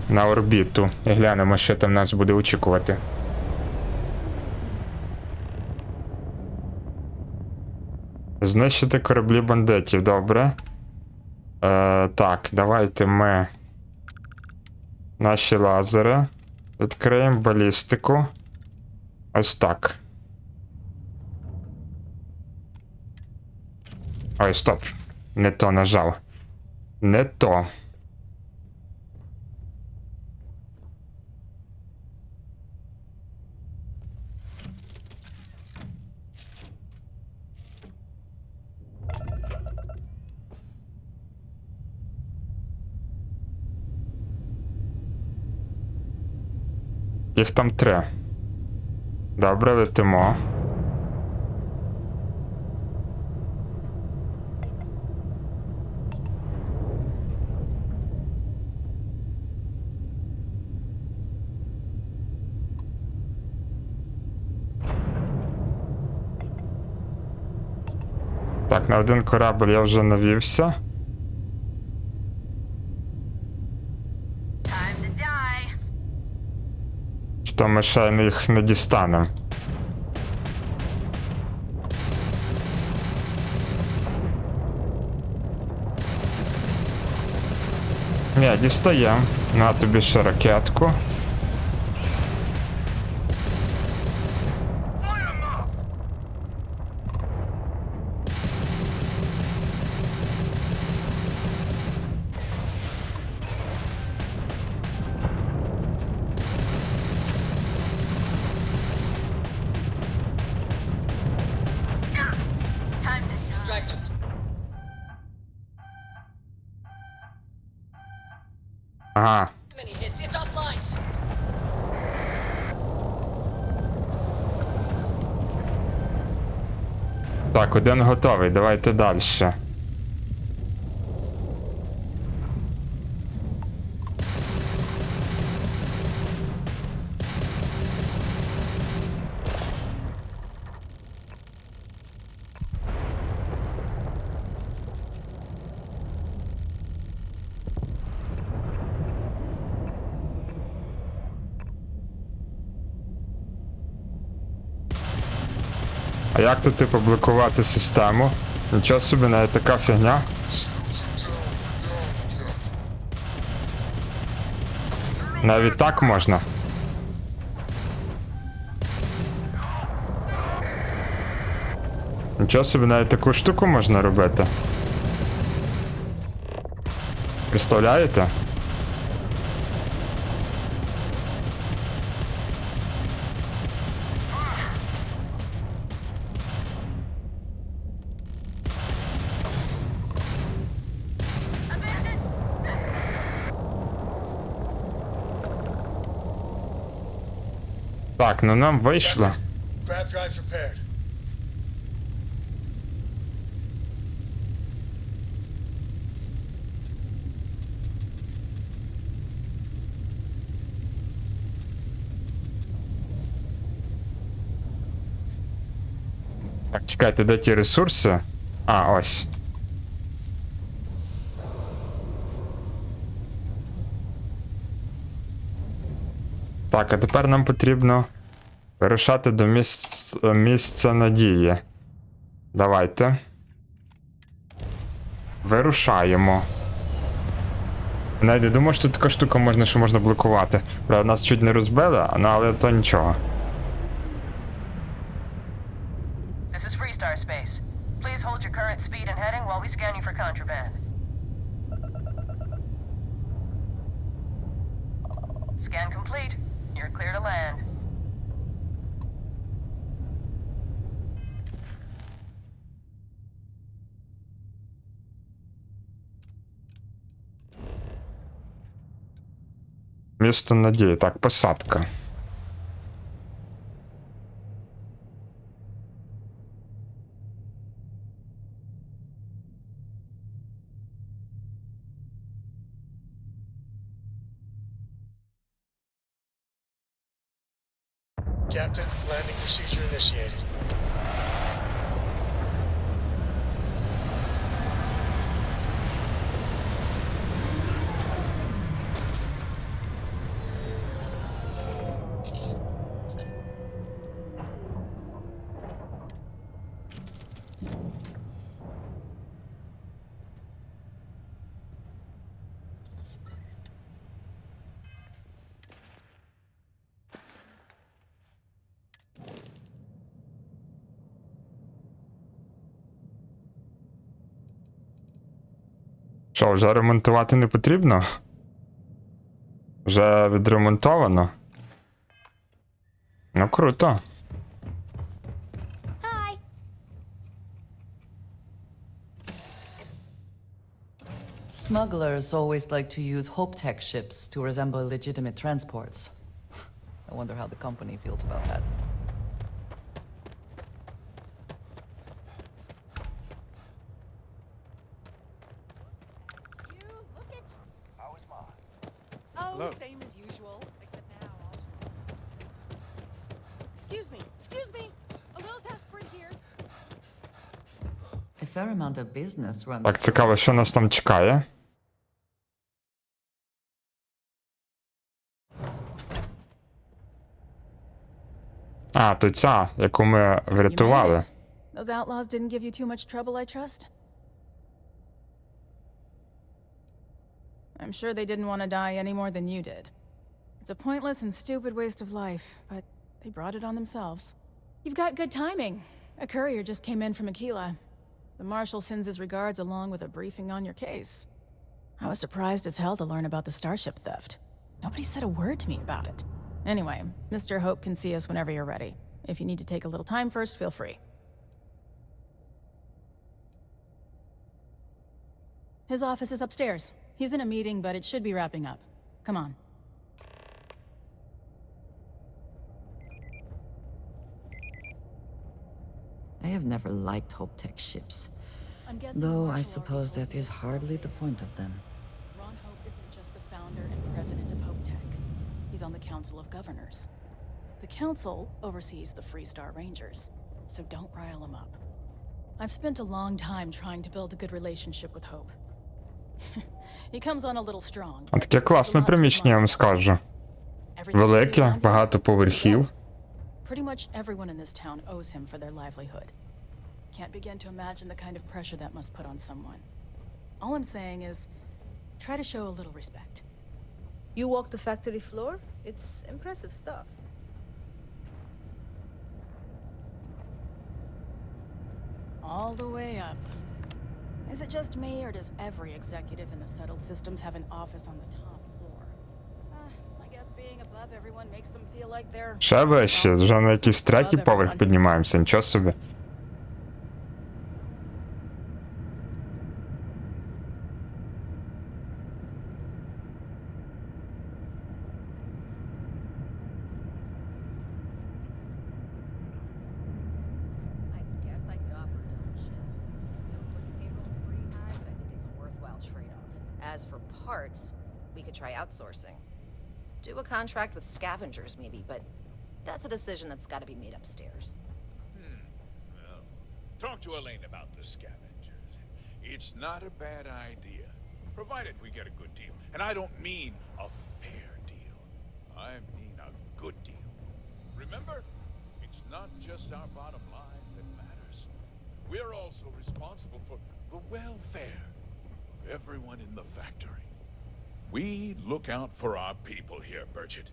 На орбіту. І глянемо, що там нас буде очікувати. Знищити кораблі бандитів, добре. Так, давайте ми наші лазери відкриємо балістику. Ось так. Ой, стоп. Не то нажав. Не то. Їх там 3. Добре, летимо. Так, на один корабль я вже навівся. Що ми ще їх не дістанемо. Ні, дістаємо. На тобі ще ракетку. Ага. Так, один готовий, давайте далі. А як тут, типу, блокувати систему? Нічого собі, навіть така фігня. Навіть так можна. Нічого собі, навіть таку штуку можна робити. Представляєте? Так, ну нам вийшло. Grab drive prepared. Так, чекайте, де ті ресурси? А, ось. Так, а тепер нам потрібно вирушати до місця надії. Давайте. Вирушаємо. Навіть не думав, що тут така штука можна, що можна блокувати. Правда, нас чуть не розбили, але то нічого. This is Freestar Space. Please hold your current speed and heading while we scan you for contraband. Scan complete. You're clear to land. Місто надії. Так, посадка. Captain, landing procedure initiated. Що, вже ремонтувати не потрібно? Вже відремонтовано? Ну, круто. Hi. Smugglers always like to use Hope-Tech ships to resemble legitimate transports. I wonder how the company feels about that. Oh, same as usual, except now I'll... Excuse me! A little desperate here. A fair amount of business runs... Так, цікаво, що нас там чекає. А, то ця, яку ми врятували. Those outlaws didn't give you too much trouble, I trust? I'm sure they didn't want to die any more than you did. It's a pointless and stupid waste of life, but they brought it on themselves. You've got good timing. A courier just came in from Aquila. The Marshal sends his regards along with a briefing on your case. I was surprised as hell to learn about the starship theft. Nobody said a word to me about it. Anyway, Mr. Hope can see us whenever you're ready. If you need to take a little time first, feel free. His office is upstairs. He's in a meeting, but it should be wrapping up. Come on. I have never liked Hope Tech ships. I'm guessing Though I Marshall suppose already that told is you hardly the point of them. Ron Hope isn't just the founder and president of Hope Tech. He's on the Council of Governors. The Council oversees the Freestar Rangers, so don't rile him up. I've spent a long time trying to build a good relationship with Hope. He comes on a little strong. А таке класне приміщення, я вам скажу. Велике, багато поверхів. Pretty much everyone in this town owes him for their livelihood. Can't begin to imagine the kind of pressure that must put on someone. All I'm saying is, try to show a little respect. You walk the factory floor? It's impressive stuff. All the way up. Is it just me, or does every executive in the settled systems have an office on the top floor? I guess being above everyone makes them feel like they're... Ще вище, вже на якийсь третій поверх піднімаємося, нічого собі. As for parts, we could try outsourcing. Do a contract with scavengers, maybe, but that's a decision that's got to be made upstairs. Well, talk to Elaine about the scavengers. It's not a bad idea, provided we get a good deal. And I don't mean a fair deal. I mean a good deal. Remember, it's not just our bottom line that matters. We're also responsible for the welfare of everyone in the factory. We look out for our people here, Burchett.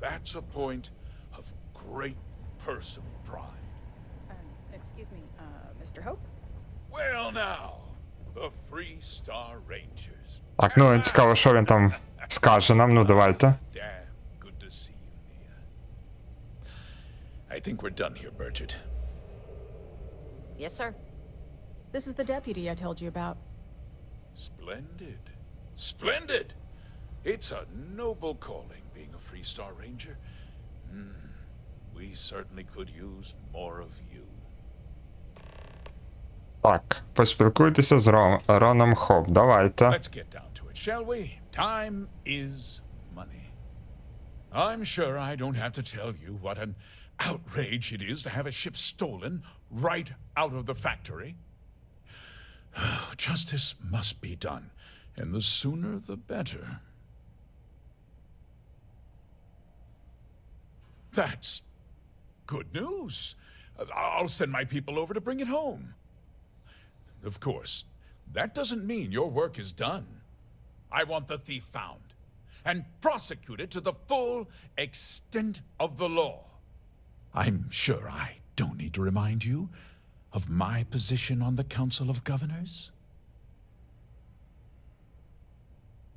That's a point of great personal pride. Excuse me, Mr. Hope? Well now, the Freestar Rangers. Так, ну цікаво, що він там скаже нам, ну давайте. Damn good to see you, Nia. I think we're done here, Burchett. Yes, sir. This is the deputy I told you about. Splendid. Splendid! It's a noble calling, being a Freestar Ranger. We certainly could use more of you. Так, поспілкуйтеся з Роном Хоп, давайте. Let's get down to it, shall we? Time is money. I'm sure I don't have to tell you what an outrage it is to have a ship stolen right out of the factory. Justice must be done, and the sooner the better. That's good news. I'll send my people over to bring it home. Of course, that doesn't mean your work is done. I want the thief found and prosecuted to the full extent of the law. I'm sure I don't need to remind you of my position on the Council of Governors.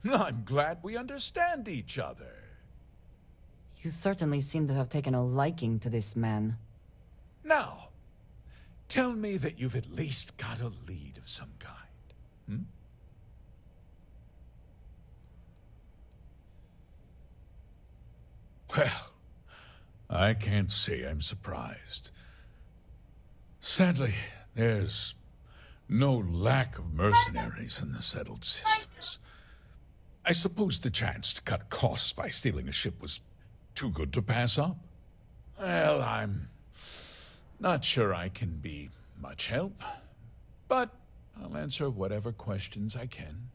I'm glad we understand each other. You certainly seem to have taken a liking to this man. Now, tell me that you've at least got a lead of some kind. Well, I can't say I'm surprised. Sadly, there's no lack of mercenaries in the settled systems. I suppose the chance to cut costs by stealing a ship was too good to pass up. Well, I'm not sure I can be much help, but I'll answer whatever questions I can.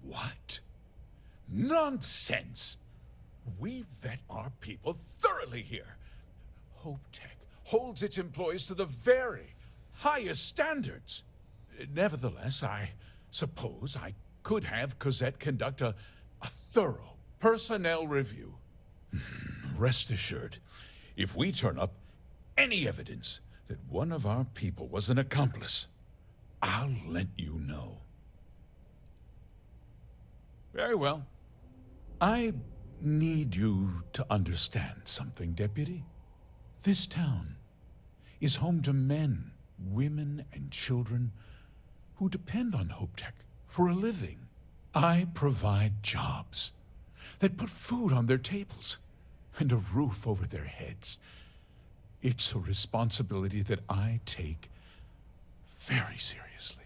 What? Nonsense! We vet our people thoroughly here. Hope Tech holds its employees to the very highest standards. Nevertheless, I suppose I could have Cosette conduct a thorough personnel review. Rest assured, if we turn up any evidence that one of our people was an accomplice, I'll let you know. Very well. I need you to understand something, Deputy. This town is home to men, women, and children who depend on HopeTech for a living. I provide jobs that put food on their tables and a roof over their heads. It's a responsibility that I take very seriously.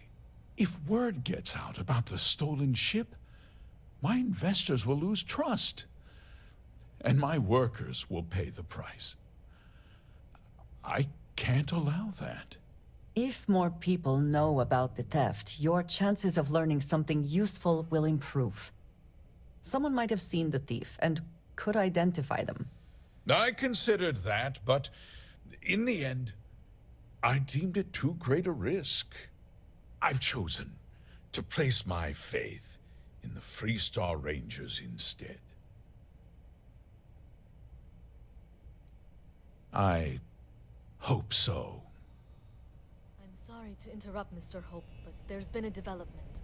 If word gets out about the stolen ship, my investors will lose trust, and my workers will pay the price. I can't allow that. If more people know about the theft, your chances of learning something useful will improve. Someone might have seen the thief and could identify them. I considered that, but in the end, I deemed it too great a risk. I've chosen to place my faith in the Freestar Rangers instead. I hope so. I'm sorry to interrupt, Mr. Hope, but there's been a development.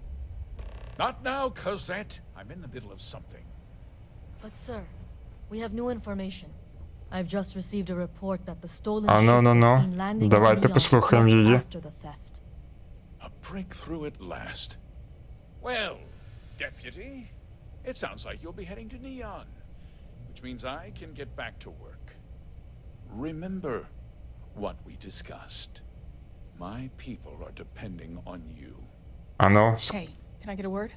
Not now, Cosette. I'm in the middle of something. But sir, we have new information. I've just received a report that the stolen А ship ну. was seen landing in Давайте Neon послухаємо just її. after the theft. A breakthrough at last. Well, Deputy, it sounds like you'll be heading to Neon, which means I can get back to work. Remember what we discussed. My people are depending on you. А ну, Hey, can I get a word?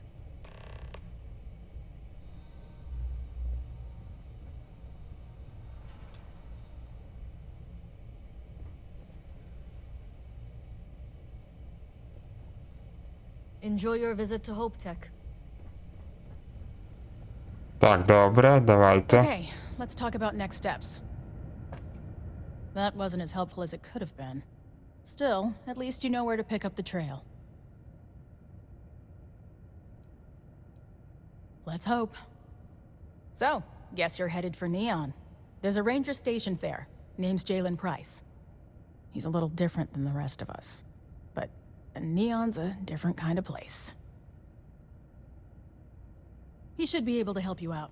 Enjoy your visit to HopeTech. так, добре, давайте. Okay, let's talk about next steps. That wasn't as helpful as it could have been. Still, at least you know where to pick up the trail. Let's hope. So, guess you're headed for Neon. There's a ranger stationed there. Name's Jalen Price. He's a little different than the rest of us. But Neon's a different kind of place. He should be able to help you out.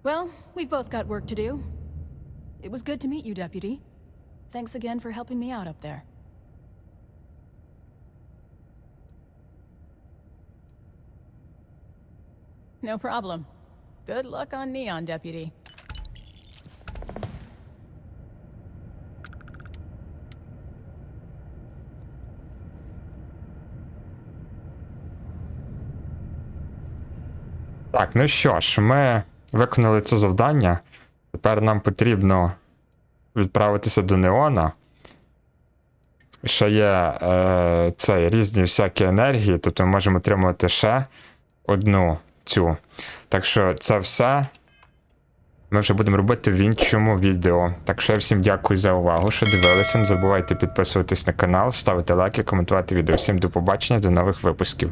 Well, we've both got work to do. It was good to meet you, Deputy. Thanks again for helping me out up there. No problem. Good luck on Neon, Deputy. Так, ну що ж, ми виконали це завдання. Тепер нам потрібно відправитися до Неона. Ще є різні всякі енергії, тобто ми можемо отримувати ще одну цю. Так що це все ми вже будемо робити в іншому відео. Так що я всім дякую за увагу, що дивилися. Не забувайте підписуватись на канал, ставити лайки, коментувати відео. Всім до побачення, до нових випусків.